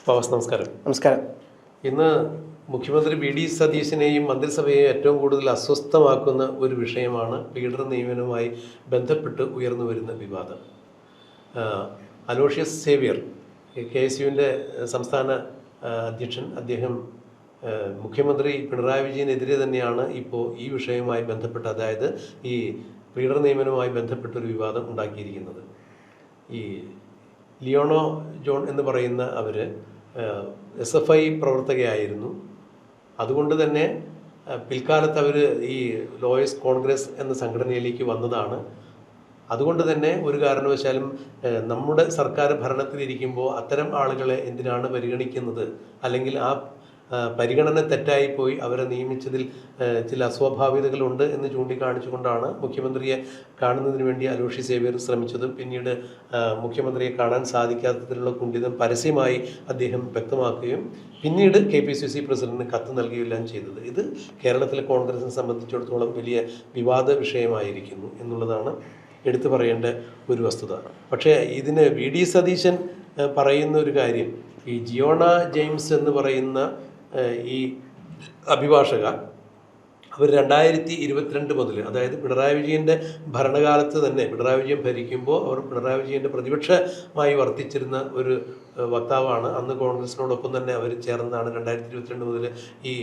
ഫവാസ്, നമസ്കാരം. നമസ്കാരം. ഇന്ന് മുഖ്യമന്ത്രി വി.ഡി. സതീശനെയും മന്ത്രിസഭയെയും ഏറ്റവും കൂടുതൽ അസ്വസ്ഥമാക്കുന്ന ഒരു വിഷയമാണ് ലീഡർ നിയമനവുമായി ബന്ധപ്പെട്ട് ഉയർന്നു വരുന്ന വിവാദം. അലോഷ്യസ് സേവ്യർ, KSUവിൻ്റെ സംസ്ഥാന അധ്യക്ഷൻ, അദ്ദേഹം മുഖ്യമന്ത്രി പിണറായി വിജയനെതിരെ തന്നെയാണ് ഇപ്പോൾ ഈ വിഷയവുമായി ബന്ധപ്പെട്ട്, അതായത് ഈ ലീഡർ നിയമനവുമായി ബന്ധപ്പെട്ടൊരു വിവാദം ഉണ്ടാക്കിയിരിക്കുന്നത്. ഈ ലിയോണോ ജോൺ എന്ന് പറയുന്ന അവർ SFI പ്രവർത്തകയായിരുന്നു. അതുകൊണ്ട് തന്നെ പിൽക്കാലത്ത് അവർ ഈ ലോയേഴ്സ് കോൺഗ്രസ് എന്ന സംഘടനയിലേക്ക് വന്നതാണ്. അതുകൊണ്ട് തന്നെ ഒരു കാരണവശാലും നമ്മുടെ സർക്കാർ ഭരണത്തിലിരിക്കുമ്പോൾ അത്തരം ആളുകളെ എന്തിനാണ് പരിഗണിക്കുന്നത്, അല്ലെങ്കിൽ ആ പരിഗണന തെറ്റായിപ്പോയി അവരെ നിയമിച്ചതിൽ ചില അസ്വാഭാവികതകളുണ്ട് എന്ന് ചൂണ്ടിക്കാണിച്ചുകൊണ്ടാണ് മുഖ്യമന്ത്രിയെ കാണുന്നതിന് വേണ്ടി അലോഷ്യസ് സേവ്യർ ശ്രമിച്ചതും പിന്നീട് മുഖ്യമന്ത്രിയെ കാണാൻ സാധിക്കാത്തതിലുള്ള കുണ്ഠിതം പരസ്യമായി അദ്ദേഹം വ്യക്തമാക്കുകയും പിന്നീട് KPCC പ്രസിഡന്റിന് കത്ത് നൽകുകയെല്ലാം ചെയ്തത്. ഇത് കേരളത്തിലെ കോൺഗ്രസിനെ സംബന്ധിച്ചിടത്തോളം വലിയ വിവാദ വിഷയമായിരിക്കുന്നു എന്നുള്ളതാണ് എടുത്തു പറയേണ്ട ഒരു വസ്തുത. പക്ഷേ ഇതിന് വി.ഡി. സതീശൻ പറയുന്ന ഒരു കാര്യം, ഈ ജിയോണ ജെയിംസ് എന്ന് പറയുന്ന ഈ അഭിഭാഷക, അവർ 2022 മുതൽ, അതായത് പിണറായി വിജയൻ്റെ ഭരണകാലത്ത് തന്നെ, പിണറായി വിജയൻ ഭരിക്കുമ്പോൾ അവർ പിണറായി വിജയൻ്റെ പ്രതിപക്ഷമായി വർത്തിച്ചിരുന്ന ഒരു വക്താവാണ്. അന്ന് കോൺഗ്രസിനോടൊപ്പം തന്നെ അവർ ചേർന്നതാണ്. 2022 മുതൽ ഈ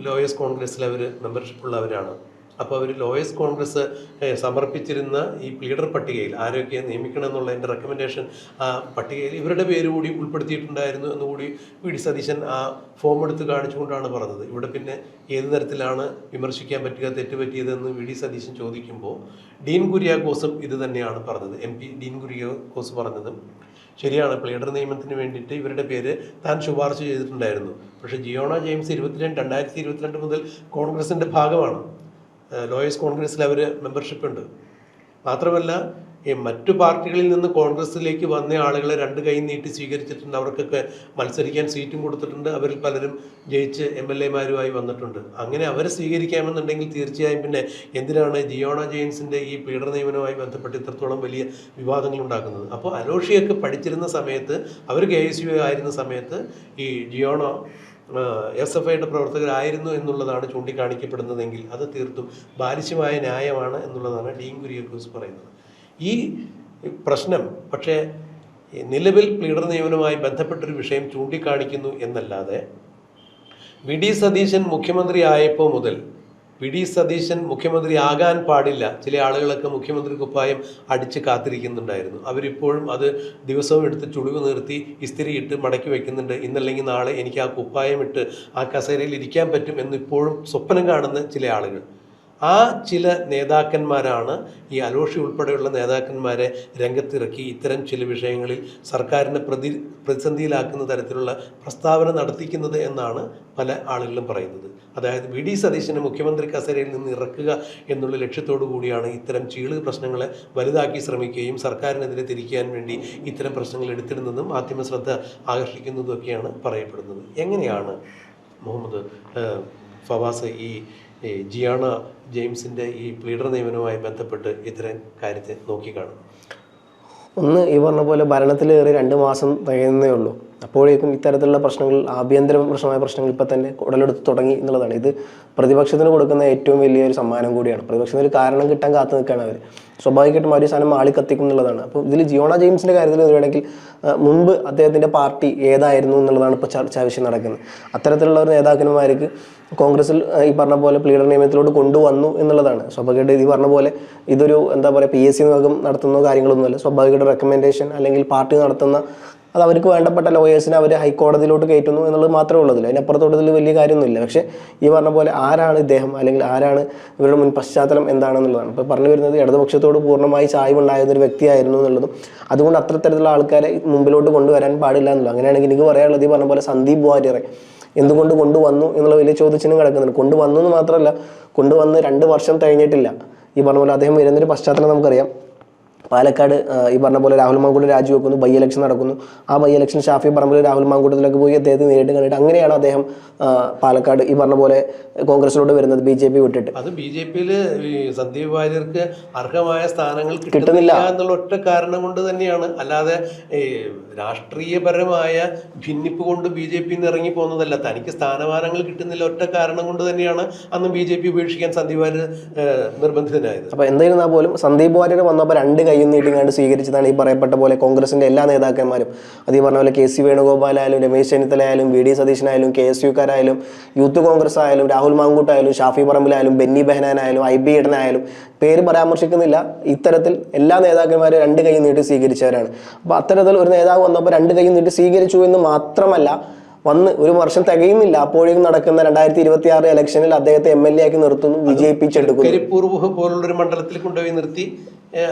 ലോയേഴ്സ് കോൺഗ്രസ്സിൽ അവർ മെമ്പർഷിപ്പുള്ളവരാണ്. അപ്പോൾ അവർ ലോയേഴ്സ് കോൺഗ്രസ് സമർപ്പിച്ചിരുന്ന ഈ പ്ലീഡർ പട്ടികയിൽ ആരൊക്കെ നിയമിക്കണം എന്നുള്ളതിൻ്റെ റെക്കമെൻഡേഷൻ ആ പട്ടികയിൽ ഇവരുടെ പേര് കൂടി ഉൾപ്പെടുത്തിയിട്ടുണ്ടായിരുന്നു എന്നുകൂടി വി.ഡി. സതീശൻ ആ ഫോം എടുത്ത് കാണിച്ചുകൊണ്ടാണ് പറഞ്ഞത്. ഇവിടെ പിന്നെ ഏത് തരത്തിലാണ് വിമർശിക്കാൻ പറ്റുക, തെറ്റ് പറ്റിയതെന്ന് വി.ഡി. സതീശൻ ചോദിക്കുമ്പോൾ ഡീൻ കുര്യാക്കോസും ഇത് തന്നെയാണ് പറഞ്ഞത്. MP ഡീൻ കുര്യാക്കോസ് പറഞ്ഞതും ശരിയാണ്. പ്ലീഡർ നിയമനത്തിന് വേണ്ടിയിട്ട് ഇവരുടെ പേര് താൻ ശുപാർശ ചെയ്തിട്ടുണ്ടായിരുന്നു. പക്ഷേ ജിയോണ ജെയിംസ് 2022 മുതൽ കോൺഗ്രസിൻ്റെ ഭാഗമാണ്. ലോയേഴ്സ് കോൺഗ്രസ്സിൽ അവർ മെമ്പർഷിപ്പ് ഉണ്ട്. മാത്രമല്ല മറ്റു പാർട്ടികളിൽ നിന്ന് കോൺഗ്രസ്സിലേക്ക് വന്ന ആളുകളെ രണ്ട് കൈ നീട്ടി സ്വീകരിച്ചിട്ടുണ്ട്. അവർക്കൊക്കെ മത്സരിക്കാൻ സീറ്റും കൊടുത്തിട്ടുണ്ട്. അവരിൽ പലരും ജയിച്ച് MLA-മാരുമായി വന്നിട്ടുണ്ട്. അങ്ങനെ അവരെ സ്വീകരിക്കാമെന്നുണ്ടെങ്കിൽ തീർച്ചയായും പിന്നെ എന്തിനാണ് ജിയോണ ജെയിംസിൻ്റെ ഈ പ്ലീഡർ നിയമനവുമായി ബന്ധപ്പെട്ട് ഇത്രത്തോളം വലിയ വിവാദങ്ങൾ ഉണ്ടാക്കുന്നത്? അപ്പോൾ അലോഷിയൊക്കെ പഠിച്ചിരുന്ന സമയത്ത്, അവർ KSU ആയിരുന്ന സമയത്ത് ഈ ജിയോണ SFIയുടെ പ്രവർത്തകരായിരുന്നു എന്നുള്ളതാണ് ചൂണ്ടിക്കാണിക്കപ്പെടുന്നതെങ്കിൽ അത് തീർത്തും ബാലിശമായ ന്യായമാണ് എന്നുള്ളതാണ് ഡീൻ കുര്യാക്കോസ് പറയുന്നത്. ഈ പ്രശ്നം പക്ഷേ നിലവിൽ പ്ലീഡർ നിയമനവുമായി ബന്ധപ്പെട്ടൊരു വിഷയം ചൂണ്ടിക്കാണിക്കുന്നു എന്നല്ലാതെ വി.ഡി. സതീശൻ മുഖ്യമന്ത്രി ആയപ്പോൾ മുതൽ വി.ഡി. സതീശൻ മുഖ്യമന്ത്രി ആകാൻ പാടില്ല, ചില ആളുകളൊക്കെ മുഖ്യമന്ത്രി കുപ്പായം അടിച്ച് കാത്തിരിക്കുന്നുണ്ടായിരുന്നു. അവരിപ്പോഴും അത് ദിവസവും എടുത്ത് ചുളിവ് നിർത്തി ഇസ്തിരിയിട്ട് മടക്കി വയ്ക്കുന്നുണ്ട്. ഇന്നല്ലെങ്കിൽ നാളെ എനിക്ക് ആ കുപ്പായം ഇട്ട് ആ കസേരയിൽ ഇരിക്കാൻ പറ്റും എന്നിപ്പോഴും സ്വപ്നം കാണുന്ന ചില ആളുകൾ. ആ ചില നേതാക്കന്മാരാണ് ഈ അലോഷി ഉൾപ്പെടെയുള്ള നേതാക്കന്മാരെ രംഗത്തിറക്കി ഇത്തരം ചില വിഷയങ്ങളിൽ സർക്കാരിനെ പ്രതിസന്ധിയിലാക്കുന്ന തരത്തിലുള്ള പ്രസ്താവന നടത്തിക്കുന്നത് എന്നാണ് പല ആളുകളും പറയുന്നത്. അതായത് വി.ഡി. സതീശനെ മുഖ്യമന്ത്രി കസേരയിൽ നിന്ന് ഇറക്കുക എന്നുള്ള ലക്ഷ്യത്തോടു കൂടിയാണ് ഇത്തരം ചീള് പ്രശ്നങ്ങളെ വലുതാക്കി ശ്രമിക്കുകയും സർക്കാരിനെതിരെ തിരിക്കാൻ വേണ്ടി ഇത്തരം പ്രശ്നങ്ങൾ എടുത്തിടുന്നതും മാധ്യമ ശ്രദ്ധ ആകർഷിക്കുന്നതുമൊക്കെയാണ് പറയപ്പെടുന്നത്. എങ്ങനെയാണ് മുഹമ്മദ് ഫവാസ് ഈ ജിയോണ ജെയിംസിൻ്റെ ഈ പ്ലീഡർ നിയമനവുമായി ബന്ധപ്പെട്ട് ഇത്തരം കാര്യത്തെ നോക്കിക്കാണും? ഒന്ന്, ഈ പറഞ്ഞ പോലെ ഭരണത്തിലേറി 2 മാസം തികയുന്നേ ഉള്ളൂ. അപ്പോഴേക്കും ഇത്തരത്തിലുള്ള പ്രശ്നങ്ങൾ, ആഭ്യന്തര പ്രശ്നങ്ങൾ ഇപ്പം തന്നെ ഉടലെടുത്ത് തുടങ്ങി എന്നുള്ളതാണ്. ഇത് പ്രതിപക്ഷത്തിന് കൊടുക്കുന്ന ഏറ്റവും വലിയൊരു സമ്മാനം കൂടിയാണ്. പ്രതിപക്ഷത്തിന് ഒരു കാരണം കിട്ടാൻ കാത്തു നിൽക്കുകയാണ് അവർ. സ്വാഭാവികമായിട്ടും ഒരു സാധനം ആളിക്കത്തിക്കും എന്നുള്ളതാണ്. അപ്പോൾ ഇതിൽ ജിയോണ ജെയിംസിൻ്റെ കാര്യത്തിൽ പറയുകയാണെങ്കിൽ മുൻപ് അദ്ദേഹത്തിൻ്റെ പാർട്ടി ഏതായിരുന്നു എന്നുള്ളതാണ് ഇപ്പോൾ ചർച്ചാ വിഷയം നടക്കുന്നത്. അത്തരത്തിലുള്ള ഒരു നേതാക്കന്മാർക്ക് കോൺഗ്രസിൽ ഈ പറഞ്ഞ പോലെ പ്ലീഡർ നിയമനത്തിലോട്ട് കൊണ്ടുവന്നു എന്നുള്ളതാണ്. സ്വാഭാവികമായിട്ട് ഈ പറഞ്ഞ പോലെ ഇതൊരു എന്താ പറയുക PSC നിയോഗം നടത്തുന്ന കാര്യങ്ങളൊന്നുമല്ല. സ്വാഭാവികമായിട്ട് റെക്കമെൻഡേഷൻ അല്ലെങ്കിൽ പാർട്ടി നടത്തുന്ന അത് അവർക്ക് വേണ്ടപ്പെട്ട ലോയേഴ്സിനെ അവർ ഹൈക്കോടതിയിലോട്ട് കയറ്റുന്നു എന്നുള്ളത് മാത്രമേ ഉള്ളതില്ല. അതിനപ്പുറത്തോട്ടതിൽ വലിയ കാര്യമൊന്നുമില്ല. പക്ഷേ ഈ പറഞ്ഞ പോലെ ആരാണ് ഇദ്ദേഹം, അല്ലെങ്കിൽ ആരാണ് ഇവരുടെ മുൻ പശ്ചാത്തലം എന്താണെന്നുള്ളതാണ്. ഇപ്പോൾ പറഞ്ഞു വരുന്നത് ഇടതുപക്ഷത്തോട് പൂർണ്ണമായി ചായ്വുണ്ടായിരുന്നൊരു വ്യക്തിയായിരുന്നു എന്നുള്ളതും അതുകൊണ്ട് അത്തരത്തിലുള്ള ആൾക്കാരെ മുമ്പിലോട്ട് കൊണ്ടുവരാൻ പാടില്ല എന്നുള്ളത്. അങ്ങനെയാണെങ്കിൽ എനിക്ക് പറയാനുള്ളത് ഈ പറഞ്ഞ പോലെ സന്ദീപ് വാര്യറെ എന്തുകൊണ്ട് കൊണ്ടുവന്നു എന്നുള്ള വലിയ ചോദ്യചിഹ്നം കിടക്കുന്നുണ്ട്. കൊണ്ടുവന്നു എന്ന് മാത്രമല്ല, കൊണ്ടുവന്ന് 2 വർഷം കഴിഞ്ഞിട്ടില്ല. ഈ പറഞ്ഞ പോലെ അദ്ദേഹം വരുന്നൊരു പശ്ചാത്തലം നമുക്കറിയാം. പാലക്കാട് ഈ പറഞ്ഞ പോലെ രാഹുൽ മാങ്കൂട്ടം രാജിവെക്കുന്നു, ബൈ ഇലക്ഷൻ നടക്കുന്നു. ആ ബൈ ഇലക്ഷൻ ഷാഫി പറമ്പിൽ രാഹുൽ മാങ്കൂട്ടത്തിലേക്ക് പോയി അദ്ദേഹത്തെ നേരിട്ട് കണ്ടിട്ട് അങ്ങനെയാണ് അദ്ദേഹം പാലക്കാട് ഈ പറഞ്ഞ പോലെ കോൺഗ്രസിലോട്ട് വരുന്നത്, BJP വിട്ടിട്ട്. അത് BJP-യിൽ സന്ദീപ് വാര്യർക്ക് അർഹമായ സ്ഥാനങ്ങൾ കിട്ടുന്നില്ല എന്നുള്ള ഒറ്റ കാരണം കൊണ്ട് തന്നെയാണ്. അല്ലാതെ രാഷ്ട്രീയപരമായ ഭിന്നിപ്പ് കൊണ്ട് BJP-ന്ന് ഇറങ്ങി പോകുന്നതല്ല. തനിക്ക് സ്ഥാനമാനങ്ങൾ കിട്ടുന്നില്ല ഒറ്റ കാരണം കൊണ്ട് തന്നെയാണ് അന്ന് BJP ഉപേക്ഷിക്കാൻ സന്ദീപ് വാര്യർ നിർബന്ധിതനായത്. അപ്പോൾ എന്തായിരുന്നാൽ പോലും സന്ദീപ് വാര്യർ വന്നപ്പോൾ രണ്ട് കൈയും നീട്ടിങ്ങാണ്ട് സ്വീകരിച്ചതാണ് ഈ പറയപ്പെട്ട പോലെ കോൺഗ്രസിന്റെ എല്ലാ നേതാക്കന്മാരും. അത് ഈ പറഞ്ഞ പോലെ KC വേണുഗോപാലായാലും രമേശ് ചെന്നിത്തല ആയാലും VD സതീശനായാലും KSUക്കാരായാലും യൂത്ത് കോൺഗ്രസ് ആയാലും രാഹുൽ മാങ്കൂട്ടായാലും ഷാഫി പറമ്പിലായാലും ബെന്നി ബെഹനാനായാലും IB ഈഡനായാലും പേര് പരാമർശിക്കുന്നില്ല. ഇത്തരത്തിൽ എല്ലാ നേതാക്കന്മാരും രണ്ട് കൈ നീട്ടി സ്വീകരിച്ചവരാണ്. അപ്പോൾ അത്തരത്തിൽ ഒരു നേതാവ് വന്നപ്പോൾ രണ്ട് കൈ നീട്ടി സ്വീകരിച്ചു എന്ന് മാത്രമല്ല, വന്ന് ഒരു വർഷം തികയുന്നില്ല അപ്പോഴേക്കും നടക്കുന്ന 2026 ഇലക്ഷനിൽ അദ്ദേഹത്തെ MLA ആക്കി നിർത്തുന്നു, വിജയിപ്പിച്ചെടുക്കുന്നു. കരിപ്പൂർ പോലുള്ളൊരു മണ്ഡലത്തിൽ കൊണ്ടുപോയി നിർത്തി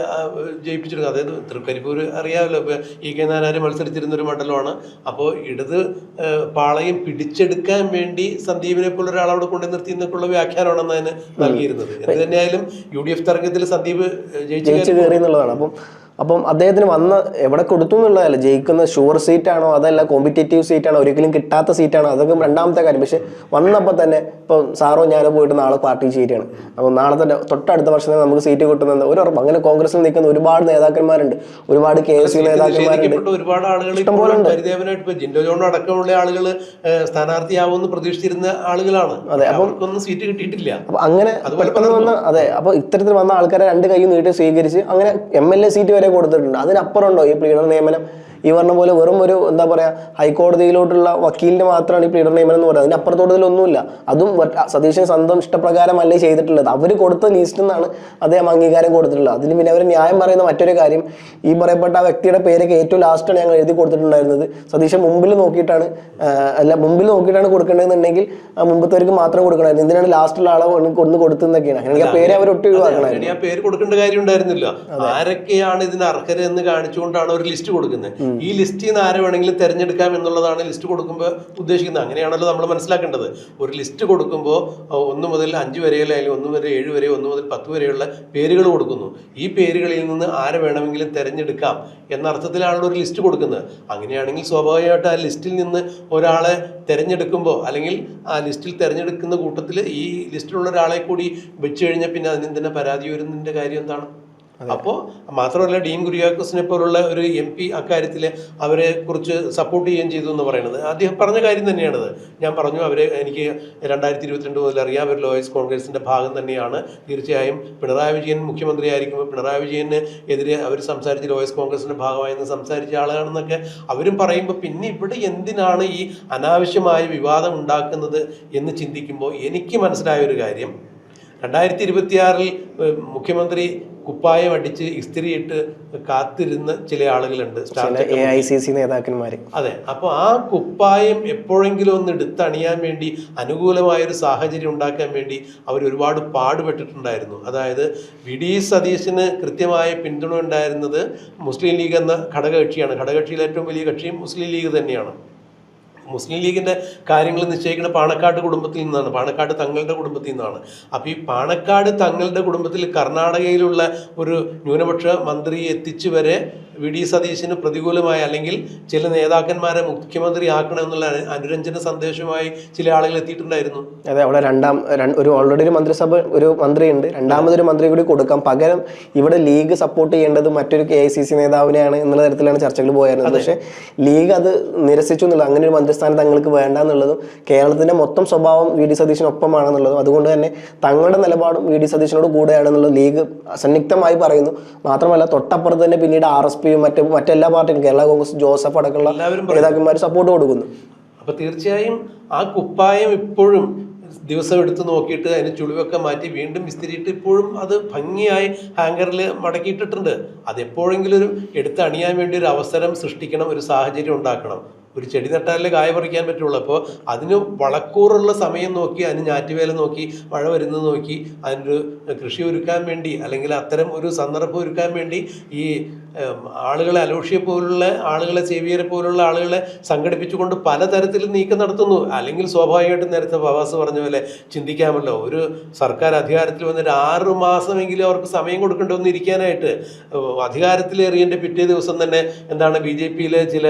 ജയിപ്പിച്ചെടുക്കുക. അതായത് തൃക്കരിപ്പൂർ അറിയാമല്ലോ, EK നായനാർ മത്സരിച്ചിരുന്നൊരു മണ്ഡലമാണ്. അപ്പോൾ ഇടത് പാളയം പിടിച്ചെടുക്കാൻ വേണ്ടി സന്ദീപിനെ പോലെ ഒരാളവിടെ കൊണ്ടു നിർത്തി എന്നൊക്കെയുള്ള വ്യാഖ്യാനമാണെന്ന് അതിന് നൽകിയിരുന്നത്. എന്ത് തന്നെയായാലും UDF തെരഞ്ഞെടുപ്പിൽ സന്ദീപ് ജയിച്ചു കയറി എന്നുള്ളതാണ്. അപ്പം അദ്ദേഹത്തിന് വന്ന് എവിടെ കൊടുത്തു എന്നുള്ളതല്ല, ജയിക്കുന്ന ഷുവർ സീറ്റാണോ അതല്ല കോമ്പറ്റേറ്റീവ് സീറ്റാണോ ഒരിക്കലും കിട്ടാത്ത സീറ്റാണോ അതൊക്കെ രണ്ടാമത്തെ കാര്യം. പക്ഷെ വന്നപ്പോൾ തന്നെ ഇപ്പം സാറോ ഞാനോ പോയിട്ട് നാളെ പാർട്ടി സീറ്റാണ്, അപ്പം നാളെ തന്നെ തൊട്ടടുത്ത വർഷം തന്നെ നമുക്ക് സീറ്റ് കിട്ടുന്നത് ഒരു ഉറപ്പ്. അങ്ങനെ കോൺഗ്രസിൽ നിൽക്കുന്ന ഒരുപാട് നേതാക്കന്മാരുണ്ട്, ഒരുപാട് KSU നേതാക്കന്മാരുണ്ട്, ഒരുപാട് ആളുകൾ ഇഷ്ടംപോലെ പരിദേവനായിട്ട് ജിൻഡോ ജോൺ അടക്കമുള്ള ആളുകൾ സ്ഥാനാർത്ഥിയാവുമെന്ന് പ്രതീക്ഷിച്ചിരുന്ന ആളുകളാണ്. അതെ, അപ്പം ഒന്നും സീറ്റ് കിട്ടിയിട്ടില്ല. അപ്പൊ അങ്ങനെ പെട്ടെന്ന് വന്ന അതെ, അപ്പൊ ഇത്തരത്തിൽ വന്ന ആൾക്കാരെ രണ്ട് കൈ നീട്ടി സ്വീകരിച്ച് അങ്ങനെ MLA സീറ്റ് വരെ കൊടുത്തിട്ടുണ്ട്. അതിനപ്പുറം ഉണ്ടോ ഈ പ്ലീഡർ നിയമനം? ഈ പറഞ്ഞ പോലെ വെറും ഒരു എന്താ പറയാ ഹൈക്കോടതിയിലോട്ടുള്ള വക്കീലിന് മാത്രമാണ് ഈ പ്ലീഡർ നിയമനം എന്ന് പറയുന്നത്. അതിന് അപ്പുറത്തോട്ടതിലൊന്നുമില്ല. അതും സതീശൻ സ്വന്തം ഇഷ്ടപ്രകാരമല്ലേ ചെയ്തിട്ടുള്ളത്, അവർ കൊടുത്ത ലിസ്റ്റിൽ നിന്നാണ് അദ്ദേഹം അംഗീകാരം കൊടുത്തിട്ടുള്ളത്. അതിന് പിന്നെ അവർ ന്യായം പറയുന്ന മറ്റൊരു കാര്യം, ഈ പറയപ്പെട്ട ആ വ്യക്തിയുടെ പേരൊക്കെ ഏറ്റവും ലാസ്റ്റാണ് ഞങ്ങൾ എഴുതി കൊടുത്തിട്ടുണ്ടായിരുന്നത്. സതീശൻ മുമ്പിൽ നോക്കിയിട്ടാണ് കൊടുക്കേണ്ടതെന്നുണ്ടെങ്കിൽ മുമ്പത്തേർക്ക് മാത്രം കൊടുക്കണമായിരുന്നു. എന്തിനാണ് ലാസ്റ്റുള്ള ആളെ ഒന്ന് കൊടുത്തെന്നൊക്കെയാണ്. എനിക്ക് ആ പേര് അവർ ഒട്ടും ഒഴിവാക്കണമായിരുന്നു. ആ പേര് കൊടുക്കേണ്ട കാര്യം ഉണ്ടായിരുന്നില്ല. ആരൊക്കെയാണ് ഇതിന് അർഹത എന്ന് കാണിച്ചുകൊണ്ടാണ് ഒരു ലിസ്റ്റ് കൊടുക്കുന്നത്. ഈ ലിസ്റ്റിൽ നിന്ന് ആരെ വേണമെങ്കിലും തിരഞ്ഞെടുക്കാം എന്നുള്ളതാണ് ലിസ്റ്റ് കൊടുക്കുമ്പോൾ ഉദ്ദേശിക്കുന്നത്. അങ്ങനെയാണല്ലോ നമ്മൾ മനസ്സിലാക്കേണ്ടത്. ഒരു ലിസ്റ്റ് കൊടുക്കുമ്പോൾ 1 മുതൽ 5 വരെയുള്ള അല്ലെങ്കിൽ 1 മുതൽ 7 വരെ 1 മുതൽ 10 വരെയുള്ള പേരുകൾ കൊടുക്കുന്നു. ഈ പേരുകളിൽ നിന്ന് ആരെ വേണമെങ്കിലും തിരഞ്ഞെടുക്കാം എന്ന അർത്ഥത്തിലാണല്ലോ ഒരു ലിസ്റ്റ് കൊടുക്കുന്നത്. അങ്ങനെയാണെങ്കിൽ സ്വാഭാവികമായിട്ട് ആ ലിസ്റ്റിൽ നിന്ന് ഒരാളെ തിരഞ്ഞെടുക്കുമ്പോൾ അല്ലെങ്കിൽ ആ ലിസ്റ്റിൽ തിരഞ്ഞെടുക്കുന്ന കൂട്ടത്തിൽ ഈ ലിസ്റ്റിലുള്ള ഒരാളെ കൂടി വെച്ച് കഴിഞ്ഞാൽ പിന്നെ അതിന് തന്നെ പരാതി വരുന്നതിൻ്റെ കാര്യം എന്താണ്? അപ്പോൾ മാത്രമല്ല ഡീൻ കുര്യാക്കോസിനെ പോലുള്ള ഒരു MP അക്കാര്യത്തിൽ അവരെ കുറിച്ച് സപ്പോർട്ട് ചെയ്യുകയും ചെയ്തു എന്ന് പറയുന്നത് അദ്ദേഹം പറഞ്ഞ കാര്യം തന്നെയാണത്. ഞാൻ പറഞ്ഞു, അവരെ എനിക്ക് 2022 മുതൽ അറിയാം, അവർ ലോയേഴ്സ് കോൺഗ്രസിൻ്റെ ഭാഗം തന്നെയാണ്. തീർച്ചയായും പിണറായി വിജയൻ മുഖ്യമന്ത്രി ആയിരിക്കുമ്പോൾ പിണറായി വിജയന് എതിരെ അവർ സംസാരിച്ച് ലോയേഴ്സ് കോൺഗ്രസിൻ്റെ ഭാഗമായെന്ന് സംസാരിച്ച ആളാണെന്നൊക്കെ അവരും പറയുമ്പോൾ പിന്നെ ഇവിടെ എന്തിനാണ് ഈ അനാവശ്യമായ വിവാദം ഉണ്ടാക്കുന്നത് എന്ന് ചിന്തിക്കുമ്പോൾ എനിക്ക് മനസ്സിലായ ഒരു കാര്യം, 2026 മുഖ്യമന്ത്രി കുപ്പായം അടിച്ച് ഇസ്തിരിയിട്ട് കാത്തിരുന്ന ചില ആളുകളുണ്ട്, AICC നേതാക്കന്മാർ. അതെ, അപ്പോൾ ആ കുപ്പായം എപ്പോഴെങ്കിലും ഒന്ന് എടുത്തണിയാൻ വേണ്ടി അനുകൂലമായൊരു സാഹചര്യം ഉണ്ടാക്കാൻ വേണ്ടി അവർ ഒരുപാട് പാടുപെട്ടിട്ടുണ്ടായിരുന്നു. അതായത് VD സതീശന് കൃത്യമായ പിന്തുണ ഉണ്ടായിരുന്നത് മുസ്ലിം ലീഗ് എന്ന ഘടകകക്ഷിയാണ്. ഘടകകക്ഷിയിലെ ഏറ്റവും വലിയ കക്ഷിയും മുസ്ലിം ലീഗ് തന്നെയാണ്. മുസ്ലിം ലീഗിൻ്റെ കാര്യങ്ങൾ നിശ്ചയിക്കുന്ന പാണക്കാട് കുടുംബത്തിൽ നിന്നാണ്, പാണക്കാട് തങ്ങളുടെ കുടുംബത്തിൽ നിന്നാണ്. അപ്പോൾ ഈ പാണക്കാട് തങ്ങളുടെ കുടുംബത്തിൽ കർണാടകയിലുള്ള ഒരു ന്യൂനപക്ഷ മന്ത്രിയെ എത്തിച്ചു വരെ VD സതീശന് പ്രതികൂലമായ അല്ലെങ്കിൽ ചില നേതാക്കന്മാരെ മുഖ്യമന്ത്രി ആക്കണമെന്നുള്ള അനുരഞ്ജന സന്ദേശവുമായി ചില ആളുകൾ എത്തിയിട്ടുണ്ടായിരുന്നു. അതെ, അവിടെ ഒരു ഓൾറെഡി ഒരു മന്ത്രിസഭ ഒരു മന്ത്രിയുണ്ട്, രണ്ടാമതൊരു മന്ത്രി കൂടി കൊടുക്കാം, പകരം ഇവിടെ ലീഗ് സപ്പോർട്ട് ചെയ്യേണ്ടത് മറ്റൊരു AICC നേതാവിനെയാണ് എന്നുള്ള തരത്തിലാണ് ചർച്ചകൾ പോയിരുന്നത്. പക്ഷേ ലീഗ് അത് നിരസിച്ചു എന്നുള്ളത്, അങ്ങനെ ഒരു മന്ത്രിസ്ഥാനം തങ്ങൾക്ക് വേണ്ട എന്നുള്ളതും കേരളത്തിന്റെ മൊത്തം സ്വഭാവം VD സതീശനൊപ്പമാണെന്നുള്ളതും അതുകൊണ്ട് തന്നെ തങ്ങളുടെ നിലപാടും VD സതീശനോട് കൂടെയാണെന്നുള്ളത് ലീഗ് സംയുക്തമായി പറയുന്നു. മാത്രമല്ല തൊട്ടപ്പുറത്ത് തന്നെ പിന്നീട് RSP മറ്റെല്ലാ പാർട്ടിയും കേരള കോൺഗ്രസ് ജോസഫ് അടക്കമുള്ള നേതാക്കന്മാർ സപ്പോർട്ട് കൊടുക്കുന്നു. അപ്പൊ തീർച്ചയായും ആ കുപ്പായം ഇപ്പോഴും ദിവസം എടുത്ത് നോക്കിയിട്ട് അതിന് ചുളിവൊക്കെ മാറ്റി വീണ്ടും വിസ്തരിയിട്ട് ഇപ്പോഴും അത് ഭംഗിയായി ഹാങ്കറിൽ മടക്കിയിട്ടിട്ടുണ്ട്. അതെപ്പോഴെങ്കിലും ഒരു എടുത്ത് അണിയാൻ വേണ്ടി ഒരു അവസരം സൃഷ്ടിക്കണം, ഒരു സാഹചര്യം ഉണ്ടാക്കണം. ഒരു ചെടി നട്ടാലേ കായ പറിക്കാൻ പറ്റുള്ളൂ. അപ്പോൾ അതിന് വളക്കൂറുള്ള സമയം നോക്കി, അതിന് ഞാറ്റുവേല നോക്കി, മഴ വരുന്നത് നോക്കി, അതിനൊരു കൃഷി ഒരുക്കാൻ വേണ്ടി അല്ലെങ്കിൽ അത്തരം ഒരു സന്ദർഭം ഒരുക്കാൻ വേണ്ടി ഈ ആളുകളെ അലോഷ്യയെ പോലുള്ള ആളുകളെ സേവിയറെ പോലുള്ള ആളുകളെ സംഘടിപ്പിച്ചുകൊണ്ട് പലതരത്തിലും നീക്കം നടത്തുന്നു. അല്ലെങ്കിൽ സ്വാഭാവികമായിട്ടും നേരത്തെ ഫവാസ് പറഞ്ഞ പോലെ ചിന്തിക്കാമല്ലോ, ഒരു സർക്കാർ അധികാരത്തിൽ വന്നിട്ട് 6 മാസമെങ്കിലും അവർക്ക് സമയം കൊടുക്കേണ്ടി വന്ന് ഇരിക്കാനായിട്ട്. അധികാരത്തിലേറിയതിൻ്റെ പിറ്റേ ദിവസം തന്നെ എന്താണ് BJP-യിലെ ചില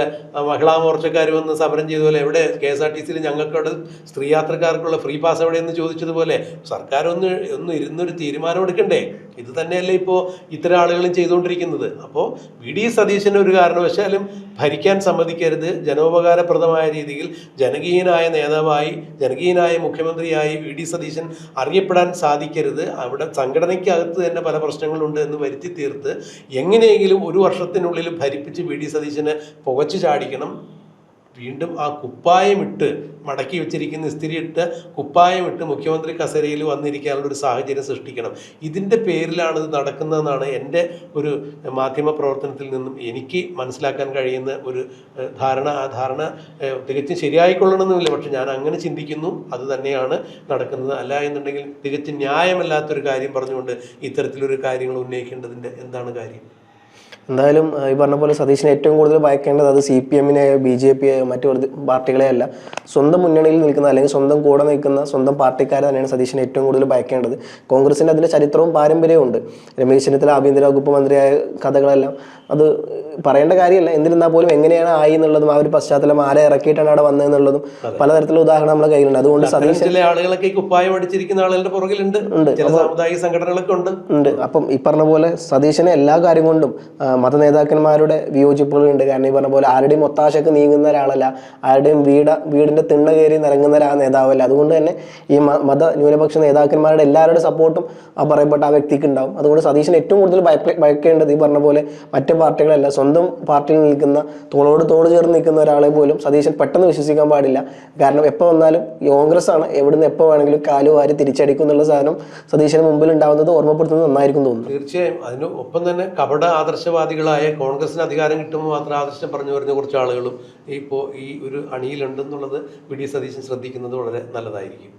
മഹിളാ മോർച്ചക്കാർ വന്ന് സമരം ചെയ്തതുപോലെ, എവിടെ KSRTC-യിൽ ഞങ്ങൾക്കവിടെ സ്ത്രീ യാത്രക്കാർക്കുള്ള ഫ്രീ പാസ് എവിടെയെന്ന് ചോദിച്ചതുപോലെ സർക്കാർ ഒന്ന് ഇരുന്നൊരു തീരുമാനം എടുക്കണ്ടേ? ഇത് തന്നെയല്ലേ ഇപ്പോൾ ഇത്തരം ആളുകളും ചെയ്തുകൊണ്ടിരിക്കുന്നത്. അപ്പോൾ VD സതീശന് ഒരു കാരണവശാലും ഭരിക്കാൻ സമ്മതിക്കരുത്. ജനോപകാരപ്രദമായ രീതിയിൽ ജനകീയനായ നേതാവായി, ജനകീയനായ മുഖ്യമന്ത്രിയായി VD സതീശൻ അറിയപ്പെടാൻ സാധിക്കരുത്. അവിടെ സംഘടനയ്ക്കകത്ത് തന്നെ പല പ്രശ്നങ്ങളുണ്ട് എന്ന് വരുത്തി തീർത്ത് എങ്ങനെയെങ്കിലും ഒരു വർഷത്തിനുള്ളിൽ ഭരിപ്പിച്ച് VD സതീശനെ പുകച്ചു ചാടിക്കണം. വീണ്ടും ആ കുപ്പായമിട്ട്, മടക്കി വെച്ചിരിക്കുന്ന ഇസ്തിരിയിട്ട് കുപ്പായമിട്ട് മുഖ്യമന്ത്രി കസേരയിൽ വന്നിരിക്കാനുള്ള ഒരു സാഹചര്യം സൃഷ്ടിക്കണം. ഇതിൻ്റെ പേരിലാണ് ഇത് നടക്കുന്നതെന്നാണ് എൻ്റെ ഒരു മാധ്യമ പ്രവർത്തനത്തിൽ നിന്നും എനിക്ക് മനസ്സിലാക്കാൻ കഴിയുന്ന ഒരു ധാരണ. ആ ധാരണ തികച്ചും ശരിയായിക്കൊള്ളണമെന്നില്ല, പക്ഷെ ഞാൻ അങ്ങനെ ചിന്തിക്കുന്നു. അത് തന്നെയാണ് നടക്കുന്നത്. അല്ല എന്നുണ്ടെങ്കിൽ തികച്ചും ന്യായമല്ലാത്തൊരു കാര്യം പറഞ്ഞുകൊണ്ട് ഇത്തരത്തിലൊരു കാര്യങ്ങൾ ഉന്നയിക്കേണ്ടതിൻ്റെ എന്താണ് കാര്യം? എന്തായാലും ഈ പറഞ്ഞ പോലെ സതീശനെ ഏറ്റവും കൂടുതൽ ഭയക്കേണ്ടത് അത് CPM-നെയോ BJP-യെയോ മറ്റു പാർട്ടികളെയല്ല, സ്വന്തം മുന്നണിയിൽ നിൽക്കുന്ന അല്ലെങ്കിൽ സ്വന്തം കൂടെ നിൽക്കുന്ന സ്വന്തം പാർട്ടിക്കാരെ തന്നെയാണ് സതീശനെ ഏറ്റവും കൂടുതൽ ഭയക്കേണ്ടത്. കോൺഗ്രസിൻ്റെ അതിൻ്റെ ചരിത്രവും പാരമ്പര്യവും ഉണ്ട്. രമേശ് ചെന്നിത്തല ആഭ്യന്തര വകുപ്പ് മന്ത്രിയായ കഥകളെല്ലാം അത് പറയേണ്ട കാര്യമല്ല. എന്നിരുന്നാൽ പോലും എങ്ങനെയാണ് ആയി എന്നുള്ളതും ആ ഒരു പശ്ചാത്തലം ആരെ ഇറക്കിയിട്ടാണ് അവിടെ വന്നതെന്നുള്ളതും പലതരത്തിലുള്ള ഉദാഹരണം നമ്മുടെ കയ്യിലുണ്ട്. അതുകൊണ്ട് സതീശൻ ചില ആളുകളൊക്കെ കുപ്പായം അടിച്ചിരിക്കുന്ന ആളുകളുടെ പുറകിലുണ്ട്, സാമുദായിക സംഘടനകളൊക്കെ ഉണ്ട്. അപ്പം ഈ പറഞ്ഞ പോലെ സതീശനെ എല്ലാ കാര്യം കൊണ്ടും മത നേതാക്കന്മാരുടെ വിയോജിപ്പുകളുണ്ട്. കാരണം ഈ പറഞ്ഞ പോലെ ആരുടെയും ഒത്താശക്ക് നീങ്ങുന്ന ഒരാളല്ല, ആരുടെയും വീടിന്റെ തിണ്ണ കയറി നിറങ്ങുന്ന ആ നേതാവല്ല. അതുകൊണ്ട് തന്നെ ഈ മത ന്യൂനപക്ഷ നേതാക്കന്മാരുടെ എല്ലാവരുടെ സപ്പോർട്ടും ആ പറയപ്പെട്ട ആ വ്യക്തിക്ക് ഉണ്ടാവും. അതുകൊണ്ട് സതീശനെ ഏറ്റവും കൂടുതൽ ഭയക്കേണ്ടത് ഈ പറഞ്ഞ പോലെ മറ്റു പാർട്ടികളല്ല, സ്വന്തം പാർട്ടിയിൽ നിൽക്കുന്ന തോളോട് തോട് ചേർന്ന് നിൽക്കുന്ന ഒരാളെ പോലും സതീശൻ പെട്ടെന്ന് വിശ്വസിക്കാൻ പാടില്ല. കാരണം എപ്പോൾ വന്നാലും കോൺഗ്രസ് ആണ്, എവിടുന്ന് എപ്പോൾ വേണമെങ്കിലും കാലു വാരി തിരിച്ചടിക്കും എന്നുള്ള സാധനം സതീശന് മുമ്പിൽ ഉണ്ടാവുന്നത് ഓർമ്മപ്പെടുത്തുന്നത് നന്നായിരിക്കും തോന്നുന്നു. തീർച്ചയായും. അതിന് ഒപ്പം തന്നെ കപട ആദർശവാദികളായ കോൺഗ്രസിന് അധികാരം കിട്ടുമ്പോൾ മാത്രം ആദർശം പറഞ്ഞു വരുന്ന കുറച്ച് ആളുകളും ഇപ്പോൾ ഈ ഒരു അണിയിലുണ്ടെന്നുള്ളത് VD സതീശൻ ശ്രദ്ധിക്കുന്നത് വളരെ നല്ലതായിരിക്കും.